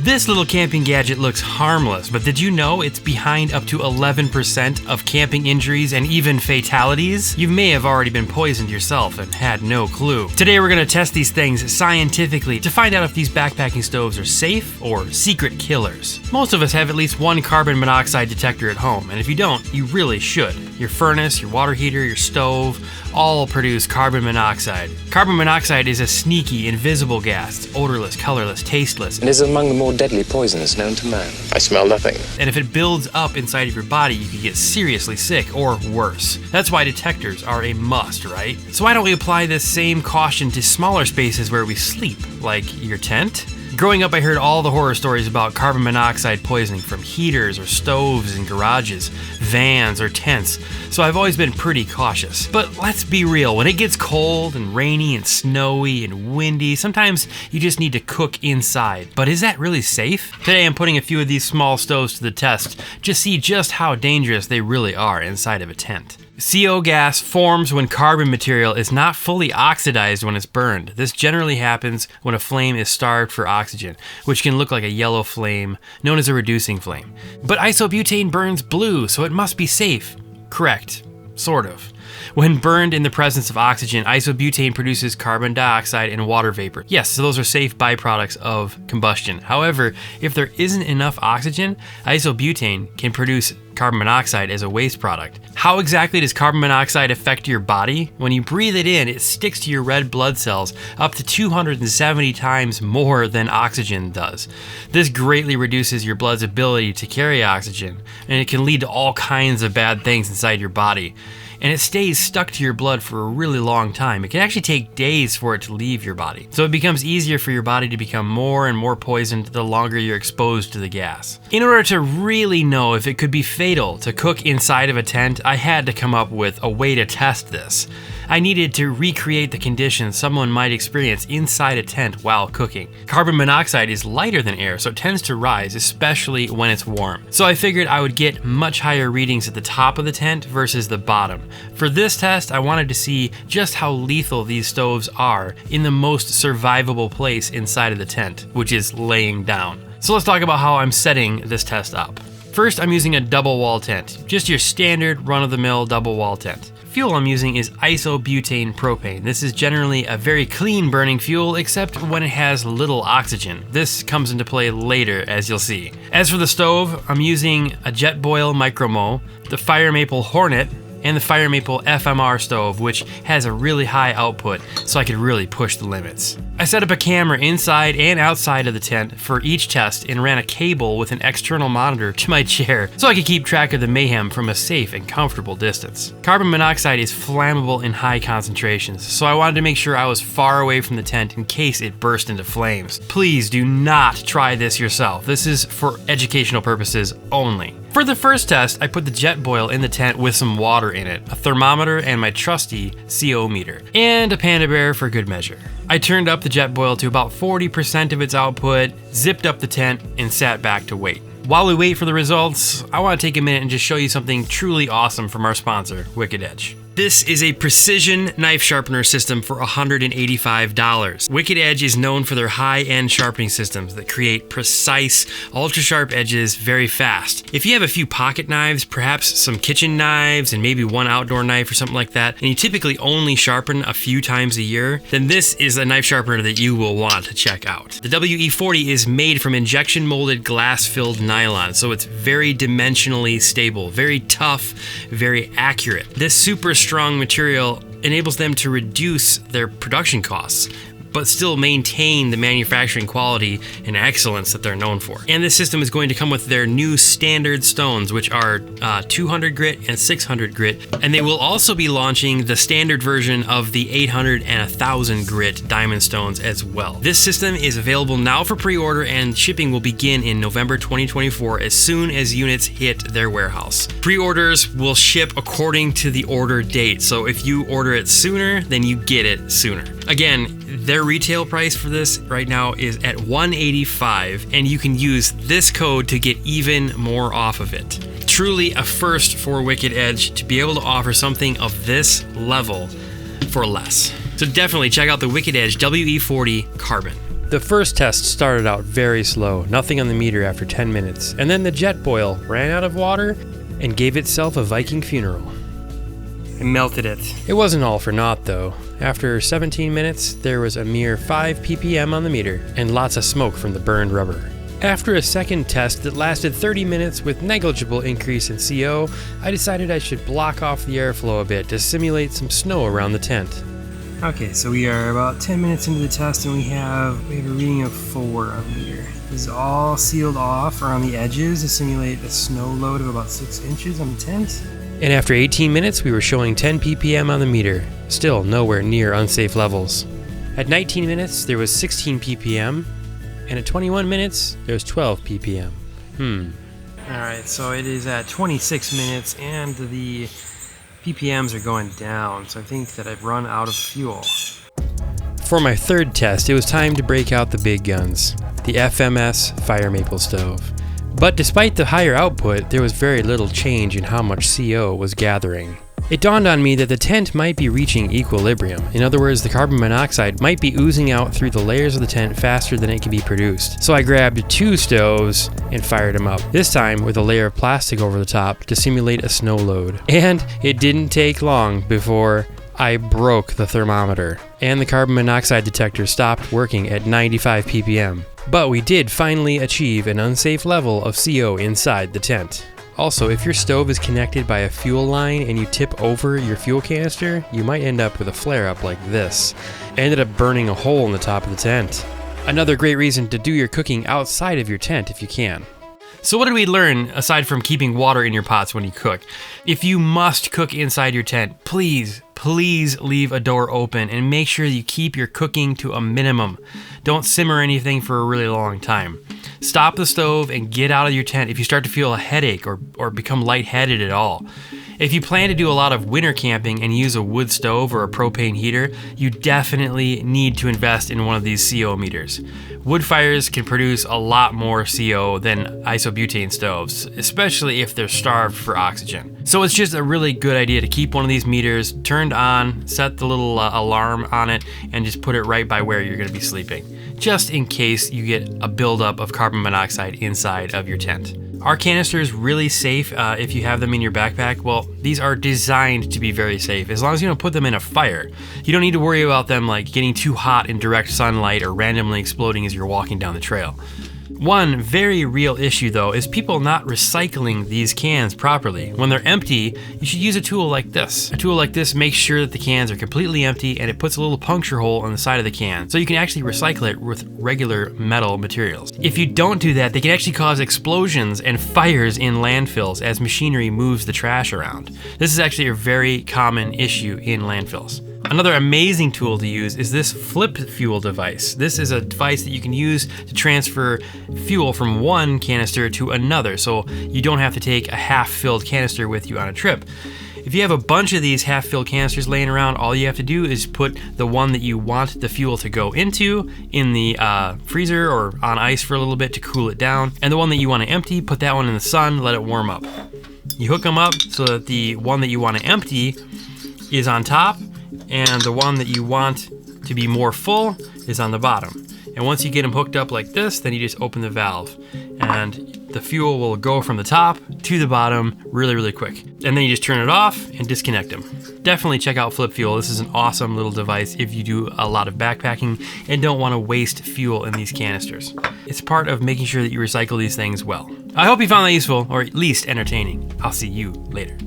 This little camping gadget looks harmless, but did you know it's behind up to 11% of camping injuries and even fatalities? You may have already been poisoned yourself and had no clue. Today we're going to test these things scientifically to find out if these backpacking stoves are safe or secret killers. Most of us have at least one carbon monoxide detector at home, and if you don't, you really should. Your furnace, your water heater, your stove, all produce carbon monoxide. Carbon monoxide is a sneaky, invisible gas. It's odorless, colorless, tasteless, and is among the more deadly poisons known to man. I smell nothing. And if it builds up inside of your body, you could get seriously sick or worse. That's why detectors are a must, right? So why don't we apply this same caution to smaller spaces where we sleep, like your tent? Growing up, I heard all the horror stories about carbon monoxide poisoning from heaters or stoves in garages, vans, or tents, so I've always been pretty cautious. But let's be real, when it gets cold and rainy and snowy and windy, sometimes you just need to cook inside. But is that really safe? Today I'm putting a few of these small stoves to the test to see just how dangerous they really are inside of a tent. CO gas forms when carbon material is not fully oxidized when it's burned. This generally happens when a flame is starved for oxygen, which can look like a yellow flame, known as a reducing flame. But iso-butane burns blue, so it must be safe. Correct. Sort of. When burned in the presence of oxygen, iso-butane produces carbon dioxide and water vapor. Yes, so those are safe byproducts of combustion. However, if there isn't enough oxygen, iso-butane can produce carbon monoxide as a waste product. How exactly does carbon monoxide affect your body? When you breathe it in, it sticks to your red blood cells up to 270 times more than oxygen does. This greatly reduces your blood's ability to carry oxygen, and it can lead to all kinds of bad things inside your body. And it stays stuck to your blood for a really long time. It can actually take days for it to leave your body. So it becomes easier for your body to become more and more poisoned the longer you're exposed to the gas. In order to really know if it could be fatal to cook inside of a tent, I had to come up with a way to test this. I needed to recreate the conditions someone might experience inside a tent while cooking. Carbon monoxide is lighter than air, so it tends to rise, especially when it's warm. So I figured I would get much higher readings at the top of the tent versus the bottom. For this test, I wanted to see just how lethal these stoves are in the most survivable place inside of the tent, which is laying down. So let's talk about how I'm setting this test up. First, I'm using a double wall tent, just your standard run-of-the-mill double wall tent. Fuel I'm using is iso-butane propane. This is generally a very clean burning fuel, except when it has little oxygen. This comes into play later, as you'll see. As for the stove, I'm using a Jetboil Micro-Mo, the Fire Maple Hornet, and the Fire Maple FMR stove, which has a really high output, so I could really push the limits. I set up a camera inside and outside of the tent for each test and ran a cable with an external monitor to my chair so I could keep track of the mayhem from a safe and comfortable distance. Carbon monoxide is flammable in high concentrations, so I wanted to make sure I was far away from the tent in case it burst into flames. Please do not try this yourself. This is for educational purposes only. For the first test, I put the Jetboil in the tent with some water in it, a thermometer, and my trusty CO meter, and a Panda Bear for good measure. I turned up the Jetboil to about 40% of its output, zipped up the tent, and sat back to wait. While we wait for the results, I want to take a minute and just show you something truly awesome from our sponsor, Wicked Edge. This is a precision knife sharpener system for $185. Wicked Edge is known for their high-end sharpening systems that create precise, ultra-sharp edges very fast. If you have a few pocket knives, perhaps some kitchen knives, and maybe one outdoor knife or something like that, and you typically only sharpen a few times a year, then this is a knife sharpener that you will want to check out. The WE-40 is made from injection-molded glass-filled nylon, so it's very dimensionally stable, very tough, very accurate. This super strong material enables them to reduce their production costs, but still maintain the manufacturing quality and excellence that they're known for. And this system is going to come with their new standard stones, which are 200 grit and 600 grit. And they will also be launching the standard version of the 800 and 1000 grit diamond stones as well. This system is available now for pre-order, and shipping will begin in November 2024 as soon as units hit their warehouse. Pre-orders will ship according to the order date, so if you order it sooner, then you get it sooner. Again, their retail price for this right now is at $185, and you can use this code to get even more off of it. Truly a first for Wicked Edge to be able to offer something of this level for less. So definitely check out the Wicked Edge WE-40 Carbon. The first test started out very slow, nothing on the meter after 10 minutes, and then the jet boil ran out of water and gave itself a Viking funeral. I melted it. It wasn't all for naught though. After 17 minutes, there was a mere 5 ppm on the meter, and lots of smoke from the burned rubber. After a second test that lasted 30 minutes with negligible increase in CO, I decided I should block off the airflow a bit to simulate some snow around the tent. Okay, so we are about 10 minutes into the test and we have a reading of 4 on the meter. This is all sealed off around the edges to simulate a snow load of about 6 inches on the tent. And after 18 minutes, we were showing 10 ppm on the meter, still nowhere near unsafe levels. At 19 minutes, there was 16 ppm, and at 21 minutes, there was 12 ppm. Alright, so it is at 26 minutes, and the ppms are going down, so I think that I've run out of fuel. For my third test, it was time to break out the big guns, the FMS fire maple stove. But despite the higher output, there was very little change in how much CO was gathering. It dawned on me that the tent might be reaching equilibrium. In other words, the carbon monoxide might be oozing out through the layers of the tent faster than it can be produced. So I grabbed 2 stoves and fired them up, this time with a layer of plastic over the top to simulate a snow load. And it didn't take long before I broke the thermometer, and the carbon monoxide detector stopped working at 95 ppm. But we did finally achieve an unsafe level of CO inside the tent. Also, if your stove is connected by a fuel line and you tip over your fuel canister, you might end up with a flare-up like this. I ended up burning a hole in the top of the tent. Another great reason to do your cooking outside of your tent if you can. So what did we learn aside from keeping water in your pots when you cook? If you must cook inside your tent, please leave a door open and make sure you keep your cooking to a minimum. Don't simmer anything for a really long time. Stop the stove and get out of your tent if you start to feel a headache or become lightheaded at all. If you plan to do a lot of winter camping and use a wood stove or a propane heater, you definitely need to invest in one of these CO meters. Wood fires can produce a lot more CO than iso-butane stoves, especially if they're starved for oxygen. So it's just a really good idea to keep one of these meters turned on, set the little alarm on it, and just put it right by where you're going to be sleeping, just in case you get a buildup of carbon monoxide inside of your tent. Are canisters really safe if you have them in your backpack? Well, these are designed to be very safe, as long as you don't put them in a fire. You don't need to worry about them like getting too hot in direct sunlight or randomly exploding as you're walking down the trail. One very real issue though is people not recycling these cans properly. When they're empty, you should use a tool like this. A tool like this makes sure that the cans are completely empty and it puts a little puncture hole on the side of the can so you can actually recycle it with regular metal materials. If you don't do that, they can actually cause explosions and fires in landfills as machinery moves the trash around. This is actually a very common issue in landfills. Another amazing tool to use is this flip fuel device. This is a device that you can use to transfer fuel from one canister to another, so you don't have to take a half-filled canister with you on a trip. If you have a bunch of these half-filled canisters laying around, all you have to do is put the one that you want the fuel to go into in the freezer or on ice for a little bit to cool it down, and the one that you want to empty, put that one in the sun, let it warm up. You hook them up so that the one that you want to empty is on top, and the one that you want to be more full is on the bottom. And once you get them hooked up like this, then you just open the valve and the fuel will go from the top to the bottom really quick. And then you just turn it off and disconnect them. Definitely check out Flip Fuel. This is an awesome little device if you do a lot of backpacking and don't want to waste fuel in these canisters. It's part of making sure that you recycle these things well. I hope you found that useful, or at least entertaining. I'll see you later.